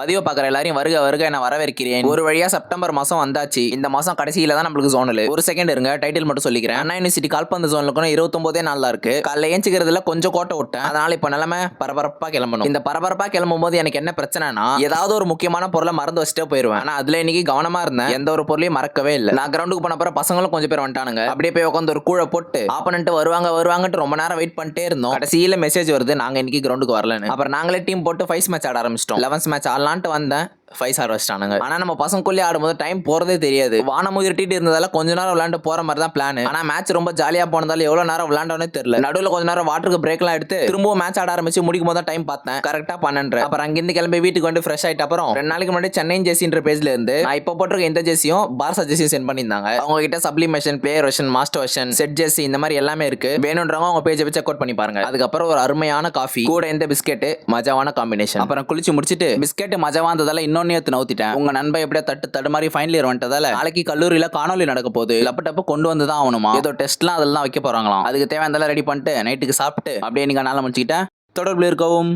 பதிவு பார்க்குற எல்லாரையும் வருக வருக நான் வரவேற்கிறேன். ஒரு வழியா செப்டம்பர் மாசம் வந்தாச்சு. இந்த மாசம் கடைசியில தான் நம்மளுக்கு ஜோனல். ஒரு செகண்ட் இருங்க, டைட்டில் மட்டும் சொல்லிக்கிறேன். அண்ணா யூனிவர்சிட்டி கால்பந்து ஜோனுக்கு 29 நாள் தான் இருக்கு. காலைல ஏஞ்சிக்கிறதுல கொஞ்சம் கோட்டை விட்டேன். அதனால இப்ப நிலைமை பரபரப்பா கிளம்பணும். இந்த பரபரப்பா கிளம்பும் போது எனக்கு என்ன பிரச்சனைனா, ஏதாவது ஒரு முக்கியமான பொருளை மறந்து வச்சுட்டே போயிருவேன். ஆனா அதுல இன்னைக்கு கவனமா இருந்தேன். எந்த ஒரு பொருளையும் மறக்கவே இல்லை. நான் கிரவுண்டுக்கு போன அப்புறம் பசங்களும் கொஞ்சம் பேர் வந்துட்டானுங்க. அப்படியே போய் உட்காந்து ஒரு கூழை போட்டு ஆப்பனன்ட் வருவாங்கட்டு ரொம்ப நேரம் வெயிட் பண்ணிட்டே இருந்தோம். கடைசியில மெசேஜ் வருது, நாங்க இன்னைக்கு கிரவுண்டுக்கு வரலன்னு. அப்புறம் நாங்களே டீம் போட்டு 5 மேட்ச் ஆட ஆரம்பிச்சிட்டோம். 11 மேட்ச் ஆடலான்ட்டு வந்தேன், 5 ஸ்டார் வச்சிட்டானுங்க. ஆனா நம்ம பசங்களுக்குள்ளே ஆடும்போது டைம் போறதே தெரியாது. வானம் இருட்டிட்டு இருந்ததால கொஞ்ச நேரம் விளையாண்டு போற மாதிரி தான் பிளான். ஆனா மேட்ச் ரொம்ப ஜாலியா போனதால எவ்வளவு நேரம் விளையாண்டோனே தெரியல. நடுவில் கொஞ்ச நேரம் வாட்டருக்கு பிரேக் எல்லாம் எடுத்து திரும்பவும் மேட்ச் ஆட ஆரம்பிச்சு முடிக்கும் போது டைம் பார்த்தேன், கரெக்டா 12. அப்புறம் அங்கிருந்து கிளம்பி வீட்டுக்கு வந்து ஃப்ரெஷ் ஆயிட்ட அப்புறம் 2 நாளைக்கு முன்னாடி சென்னை ஜெர்சின்ற பேஜ்ல இருந்து நான் இப்ப போட்டிருக்க இந்த ஜெர்சியும் பார்சா ஜெர்சியும் சென்ட் பண்ணியிருந்தாங்க. அவங்க கிட்ட sublimation, player version, master version, set Jersey இந்த மாதிரி எல்லாமே இருக்கு. வேணும்ன்றவங்க அவங்க பேஜை செக் அவுட் பண்ணி பாருங்க. அதுக்கப்புறம் ஒரு அருமையான காஃபி கூட இந்த பிஸ்கெட், மஜாவான காம்பினேஷன். அப்புறம் குளிச்சு முடிச்சிட்டு பிஸ்கெட் மஜாவா இருந்ததால இன்னொன்னு எடுத்து நவுத்திட்டேன். உங்க நண்பன் எப்படியா தடுமாறி ஃபைனல் இயர் வந்துட்டதால நாளைக்கு கல்லூரியில காணொலி நடக்க போகுது. லப்பட்டப்ப கொண்டு வந்து தான் ஆகணுமா. ஏதோ டெஸ்ட்லாம் அதெல்லாம் வைக்க போறாங்களாம். அதுக்கு தேவையானதெல்லாம் ரெடி பண்ணிட்டு நைட்டுக்கு சாப்பிட்டு அப்படியே நீங்க நாளை முடிச்சுக்கிட்டேன். தொடர்பில் இருக்கவும்.